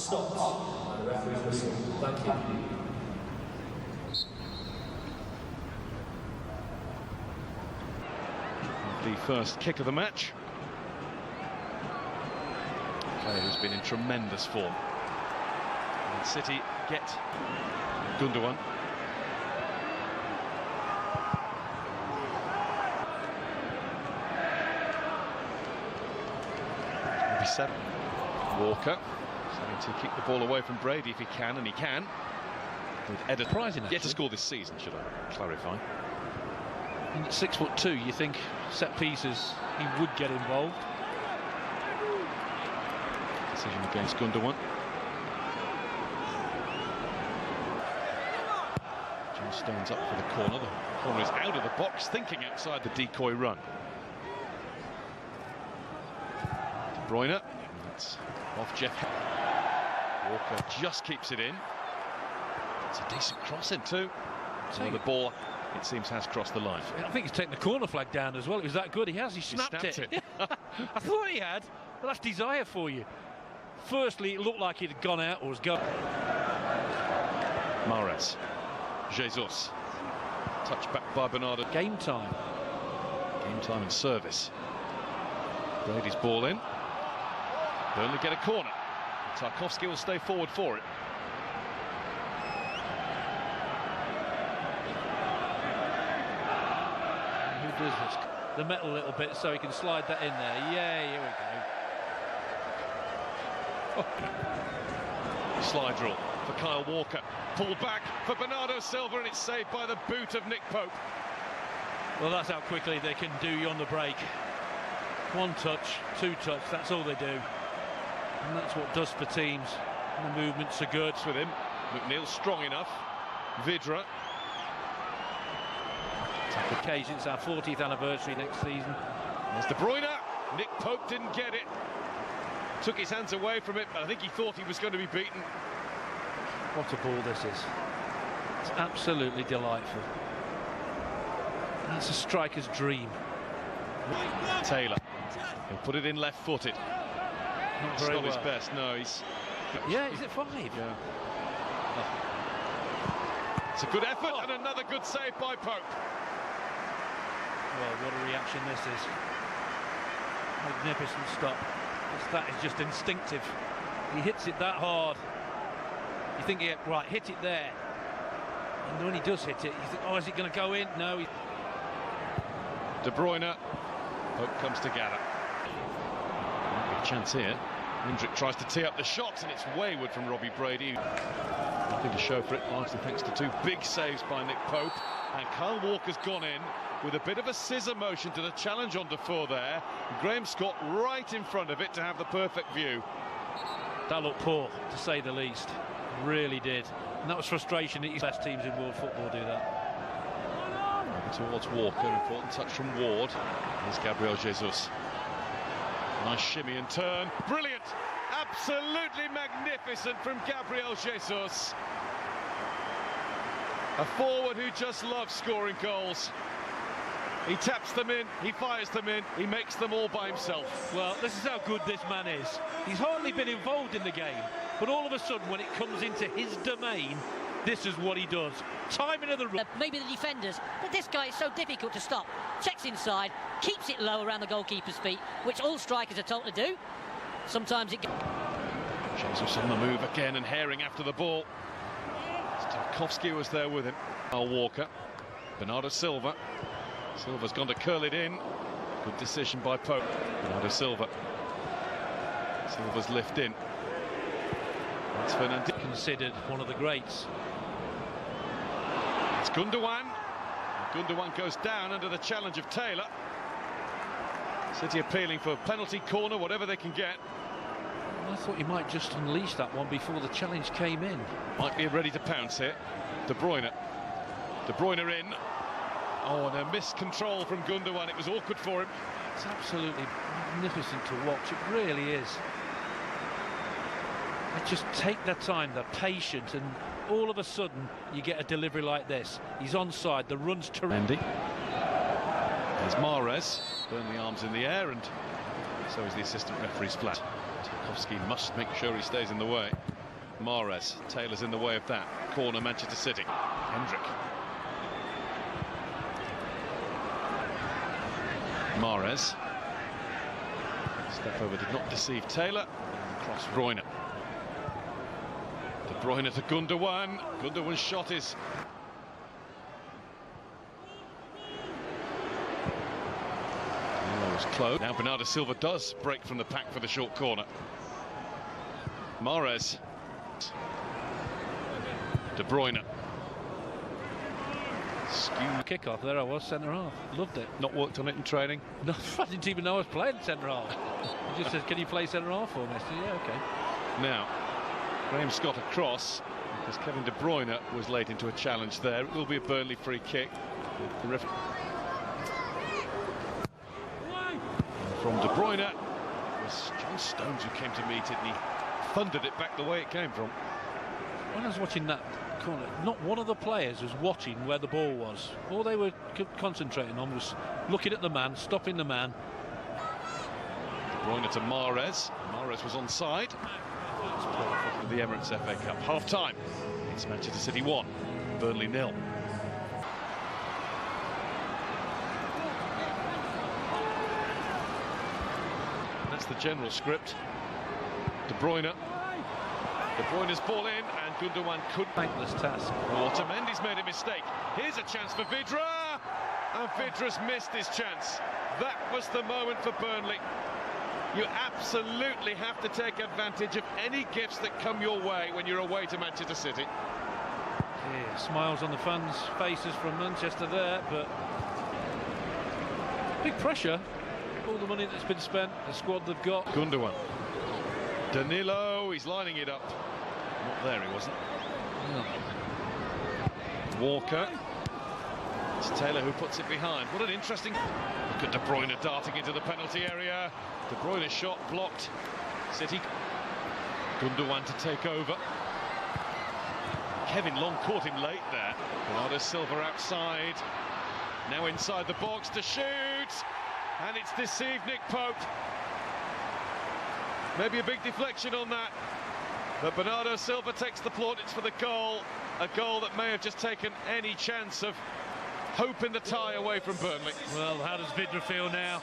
stopped by the referee's whistle. Thank you. The first kick of the match. A player who's been in tremendous form. And City get Gundogan. Maybe 7. Walker trying to kick the ball away from Brady if he can, and he can. With Eder yet to score this season, should I clarify. And at 6'2", you think set pieces he would get involved. Decision against Gundogan. John Stones up for the corner. The corner is out of the box, thinking outside the decoy run. Bruyne. That's off Jeff. Walker just keeps it in. It's a decent crossing too. So the ball, it seems, has crossed the line. I think he's taken the corner flag down as well. It was that good. He has. He snapped it. I thought he had. But that's desire for you. Firstly, it looked like he'd gone out or was gone. Mahrez. Jesus. Touched back by Bernardo. Game time. Game time and service. Brady's ball in. Burnley get a corner. Tarkowski will stay forward for it. Who does this? The metal a little bit so he can slide that in there. Yeah, here we go. Oh. Slide rule for Kyle Walker. Pull back for Bernardo Silva, and it's saved by the boot of Nick Pope. Well, that's how quickly they can do you on the break. 1 touch, 2 touch, that's all they do. And that's what does for teams. And the movements are good. With him. McNeil strong enough. Vidra. Occasion, it's our 40th anniversary next season. There's De Bruyne. Nick Pope didn't get it. Took his hands away from it, but I think he thought he was going to be beaten. What a ball this is. It's absolutely delightful. That's a striker's dream. Taylor. He'll put it in left-footed. Not very well. His best, no, he's... Yeah, is it 5? Yeah. It's a good effort and another good save by Pope. Well, what a reaction this is. Magnificent stop. That is just instinctive. He hits it that hard. You think, yeah, right, hit it there. And when he does hit it, you think, oh, is it going to go in? No. De Bruyne. Pope comes together. Big chance here. Hendrick tries to tee up the shot, and it's wayward from Robbie Brady. Nothing to show for it, largely thanks to 2 big saves by Nick Pope. And Kyle Walker's gone in with a bit of a scissor motion to the challenge on Defoe there. Graham Scott right in front of it to have the perfect view. That looked poor, to say the least. Really did. And that was frustration. The best teams in world football do that. Over towards Walker, important touch from Ward. Here's Gabriel Jesus. Nice shimmy and turn. Brilliant! Absolutely magnificent from Gabriel Jesus. A forward who just loves scoring goals. He taps them in, he fires them in, he makes them all by himself. Well, this is how good this man is. He's hardly been involved in the game, but all of a sudden when it comes into his domain, this is what he does. Timing of the run. Maybe the defenders, but this guy is so difficult to stop. Checks inside, keeps it low around the goalkeeper's feet, which all strikers are told to do. Sometimes it... Jesus on the move again and herring after the ball. Tarkowski was there with him. Al Walker. Bernardo Silva. Silva's gone to curl it in. Good decision by Pope. Bernardo Silva. Silva's lift in. That's Fernandez. Considered one of the greats. It's Gundogan. Gundogan goes down under the challenge of Taylor. City appealing for a penalty, corner, whatever they can get. I thought he might just unleash that one before the challenge came in. Might be ready to pounce here. De Bruyne. De Bruyne in. Oh, and a missed control from Gundogan. It was awkward for him. It's absolutely magnificent to watch. It really is. They just take their time, they're patient, and all of a sudden you get a delivery like this. He's onside, the run's terrific. There's Mahrez. Burnley arms in the air, and so is the assistant referee's flat. Tarkowski must make sure he stays in the way. Mahrez, Taylor's in the way of that. Corner, Manchester City. Hendrick. Mahrez. Step over did not deceive Taylor. Cross Bruyne. De Bruyne to Gundogan. Gundogan's shot is... was close. Now Bernardo Silva does break from the pack for the short corner. Mahrez. De Bruyne. Kick-off, there I was, centre-half. Loved it. Not worked on it in training? No, I didn't even know I was playing centre-half. He just said, can you play centre-half for me? I said, yeah, OK. Now, Graham Scott across, because Kevin De Bruyne was late into a challenge there. It will be a Burnley free kick. The referee... From De Bruyne, it was John Stones who came to meet it, and he thundered it back the way it came from. When I was watching that corner, not one of the players was watching where the ball was. All they were concentrating on was looking at the man, stopping the man. De Bruyne to Mahrez. Mahrez was onside. The Emirates FA Cup. Half-time. It's Manchester City 1, Burnley 0. That's the general script. De Bruyne. De Bruyne's ball in, and Gundogan could... Thankless task. Otamendi's made a mistake. Here's a chance for Vidra, and Vidra's missed his chance. That was the moment for Burnley. You absolutely have to take advantage of any gifts that come your way when you're away to Manchester City. Yeah, smiles on the fans' faces from Manchester there, but big pressure. All the money that's been spent, the squad they've got. Gundogan. Danilo, he's lining it up. Not there, he wasn't. No. Walker. It's Taylor who puts it behind. What an interesting... Look at De Bruyne darting into the penalty area. De Bruyne's shot blocked. City. Gundogan to take over. Kevin Long caught him late there. Bernardo Silva outside. Now inside the box to shoot. And it's deceived Nick Pope. Maybe a big deflection on that. But Bernardo Silva takes the plaudits for the goal. A goal that may have just taken any chance of hope in the tie away from Burnley. Well, how does Vidra feel now?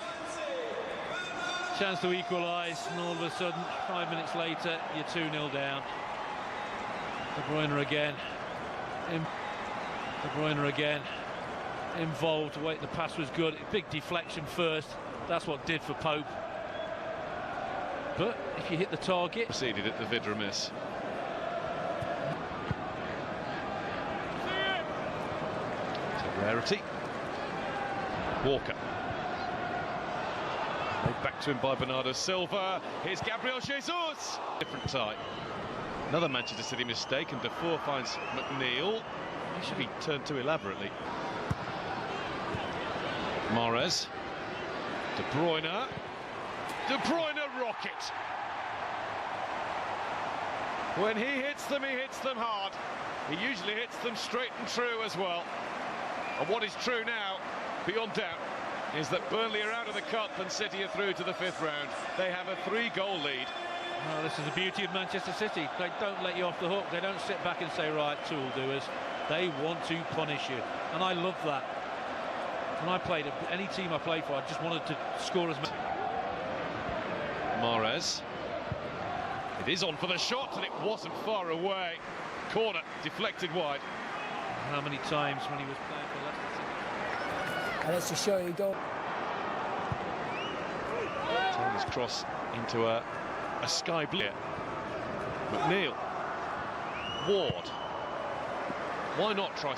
Chance to equalise, and all of a sudden, 5 minutes later, you're 2-0 down. De Bruyne again. De Bruyne again. Involved. Wait, the pass was good. Big deflection first. That's what did for Pope. But if you hit the target... Proceeded at the Vidra miss. It's a rarity. Walker. Played back to him by Bernardo Silva. Here's Gabriel Jesus. Different tie. Another Manchester City mistake, and Defoe finds McNeil. He should be turned too elaborately. Mahrez. De Bruyne. De Bruyne rocket. When he hits them hard. He usually hits them straight and true as well. And what is true now, beyond doubt, is that Burnley are out of the cup and City are through to the 5th round. They have a 3-goal lead. Well, this is the beauty of Manchester City. They don't let you off the hook. They don't sit back and say, right, two will do us. They want to punish you. And I love that. When I played, any team I played for, I just wanted to score as much. Mahrez. It is on for the shot, and it wasn't far away. Corner, deflected wide. How many times when he was playing for Leicester City? And let's just show you goal. Taylor's cross into a sky blue. McNeil. Ward. Why not try?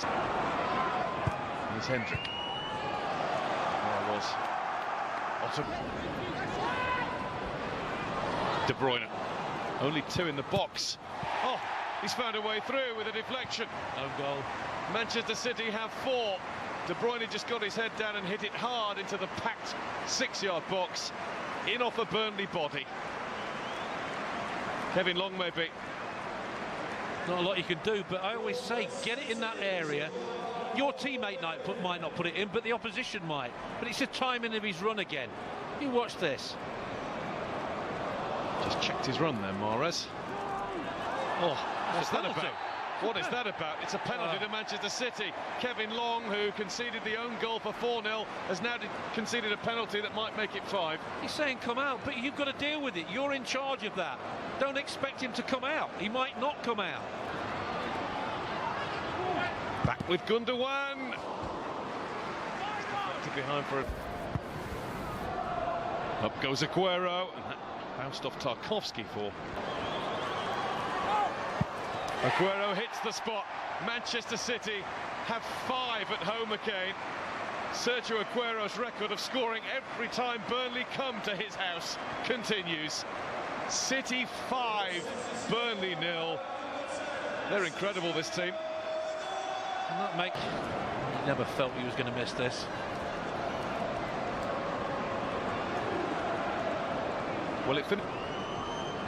Here's Hendrick. There was Otto. De Bruyne. Only 2 in the box. Oh, he's found a way through with a deflection. Own goal. Manchester City have 4. De Bruyne just got his head down and hit it hard into the packed 6-yard box. In off a Burnley body. Kevin Long maybe. Not a lot you can do, but I always say, get it in that area. Your teammate might not put it in, but the opposition might. But it's the timing of his run again. You watch this. Just checked his run there, Mahrez. Oh, What's that about? What is that about? It's a penalty to Manchester City. Kevin Long, who conceded the own goal for 4-0, has now conceded a penalty that might make it 5. He's saying come out, but you've got to deal with it. You're in charge of that. Don't expect him to come out. He might not come out. Back with Gundogan. Behind for up goes Aguero, and that bounced off Tarkowski for. Aguero hits the spot. Manchester City have 5 at home again. Sergio Aguero's record of scoring every time Burnley come to his house continues. City 5, Burnley 0. They're incredible, this team. And that makes... He never felt he was going to miss this. Well, it finished.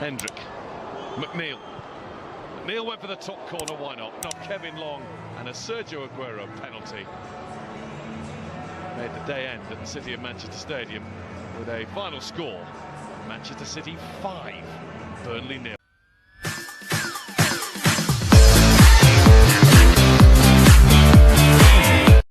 Hendrick, McNeil. McNeil went for the top corner, why not? Not Kevin Long, and a Sergio Aguero penalty. Made the day end at the City of Manchester Stadium with a final score. Manchester City 5, Burnley 0.